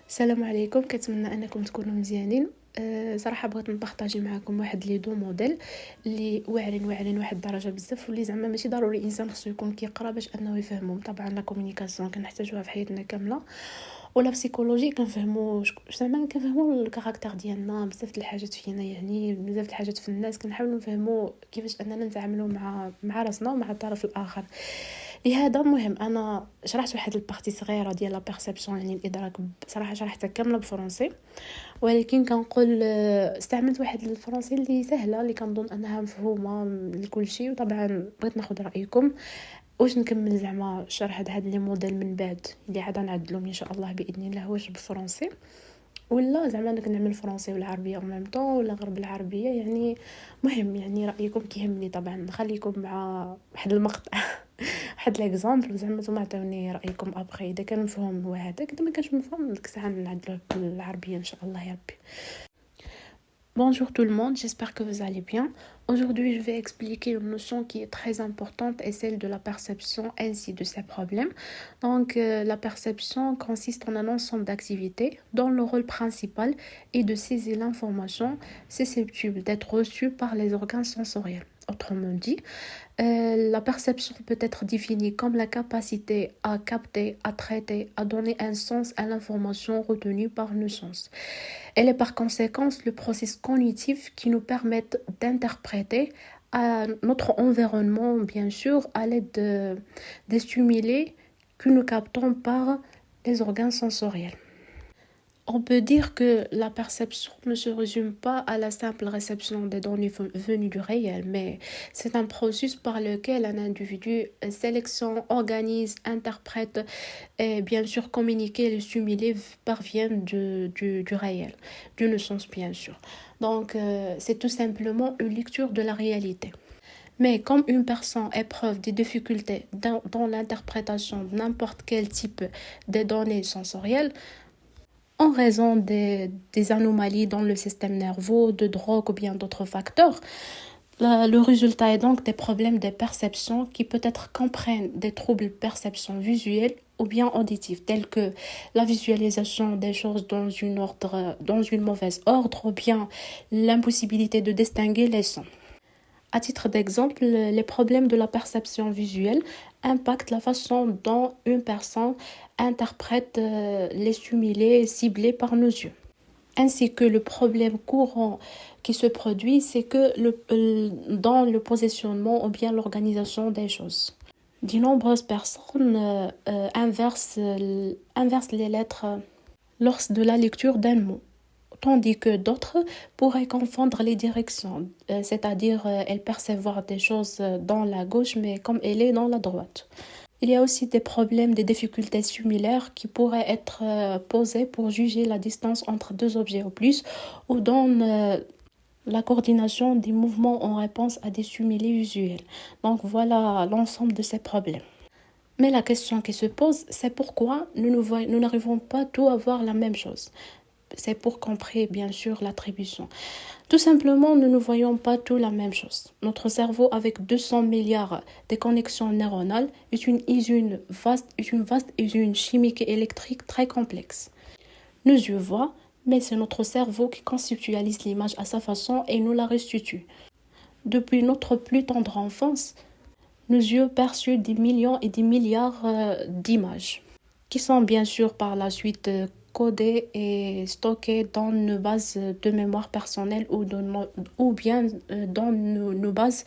السلام عليكم، كنتمنى انكم تكونوا مزيانين. صراحه بغيت نبارطاجي معكم واحد لي دو موديل اللي واعرين واحد الدرجه بزاف، واللي زعما ماشي ضروري الانسان خصو يكون كيقرا باش انه يفهمهم. طبعا لا كومونيكاسيون كنحتاجوها في حياتنا كامله، ولا بسيكولوجي كنفهموا زعما كنفهموا الكاركتر ديالنا، بزاف د الحاجات فينا، يعني بزاف د الحاجات في الناس كنحاولوا نفهموا كيفاش اننا نتعاملوا مع راسنا ومع الطرف الاخر. لهذا مهم انا شرحت واحد البارتي صغيره ديال لا بيرسيبسيون، يعني الادراك. بصراحه شرحتها كامله بالفرنسي، ولكن كنقول استعملت واحد الفرنسي اللي سهله، اللي كنظن انها مفهومه لكل شيء. وطبعا بغيت ناخذ رايكم واش نكمل زعما شرح هاد لي موديل من بعد اللي عاد نعدلهم ان شاء الله باذن الله، واش بالفرنسي ولا زعما نعمل الفرنسي والعربيه او ميم طون، ولا غير بالعربيه. يعني مهم، يعني رايكم كيهمني. طبعا نخليكم مع واحد المقطع واحد ليكزامبل، زعما نتوما عطيوني رايكم ابخي. اذا كان مفهوم هو هذاك، اذا ما كانش مفهوم ديك الساعه نعدلوه بالعربيه ان شاء الله يا ربي. Bonjour tout le monde, j'espère que vous allez bien. Aujourd'hui, je vais expliquer une notion qui est très importante et celle de la perception ainsi de ses problèmes. Donc, la perception consiste en un ensemble d'activités dont le rôle principal est de saisir l'information susceptible d'être reçue par les organes sensoriels. Autrement dit, la perception peut être définie comme la capacité à capter, à traiter, à donner un sens à l'information retenue par nos sens. Elle est par conséquent le processus cognitif qui nous permet d'interpréter notre environnement, bien sûr, à l'aide des stimuli que nous captons par les organes sensoriels. On peut dire que la perception ne se résume pas à la simple réception des données venues du réel, mais c'est un processus par lequel un individu sélectionne, organise, interprète et bien sûr communique les stimuli parviennent du réel, d'une sens bien sûr. Donc c'est tout simplement une lecture de la réalité. Mais comme une personne éprouve des difficultés dans l'interprétation de n'importe quel type de données sensorielles, en raison des anomalies dans le système nerveux, de drogue ou bien d'autres facteurs, le résultat est donc des problèmes de perception qui peut-être comprennent des troubles de perception visuelle ou bien auditive, tels que la visualisation des choses dans une mauvaise ordre ou bien l'impossibilité de distinguer les sons. À titre d'exemple, les problèmes de la perception visuelle impactent la façon dont une personne interprète les stimuli ciblés par nos yeux. Ainsi que le problème courant qui se produit, c'est que dans le positionnement ou bien l'organisation des choses. De nombreuses personnes inversent les lettres lors de la lecture d'un mot, tandis que d'autres pourraient confondre les directions, c'est-à-dire elles percevoir des choses dans la gauche mais comme elle est dans la droite. Il y a aussi des problèmes, des difficultés similaires qui pourraient être posées pour juger la distance entre deux objets ou plus, ou dans la coordination des mouvements en réponse à des stimuli visuels. Donc voilà l'ensemble de ces problèmes. Mais la question qui se pose, c'est pourquoi nous n'arrivons pas tous à voir la même chose. C'est pour comprendre bien sûr l'attribution. Tout simplement, nous ne voyons pas tous la même chose. Notre cerveau, avec 200 milliards de connexions neuronales, est une vaste usine chimique et électrique très complexe. Nos yeux voient, mais c'est notre cerveau qui conceptualise l'image à sa façon et nous la restitue. Depuis notre plus tendre enfance, nos yeux perçoivent des millions et des milliards d'images, qui sont bien sûr par la suite codées et stockées dans nos bases de mémoire personnelle ou bien dans nos bases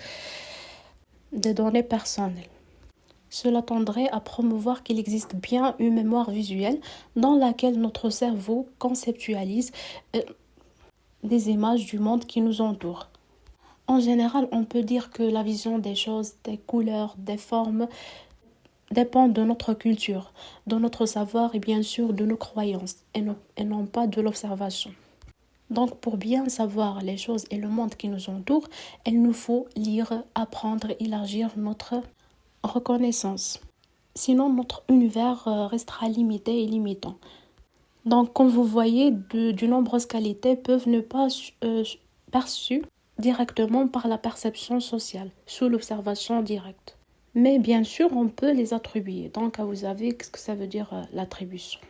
de données personnelles. Cela tendrait à promouvoir qu'il existe bien une mémoire visuelle dans laquelle notre cerveau conceptualise des images du monde qui nous entoure. En général, on peut dire que la vision des choses, des couleurs, des formes dépend de notre culture, de notre savoir et bien sûr de nos croyances et non pas de l'observation. Donc pour bien savoir les choses et le monde qui nous entoure, il nous faut lire, apprendre, élargir notre reconnaissance. Sinon notre univers restera limité et limitant. Donc comme vous voyez, de nombreuses qualités peuvent ne pas perçues directement par la perception sociale, sous l'observation directe. Mais bien sûr, on peut les attribuer. Donc, vous savez ce que ça veut dire l'attribution.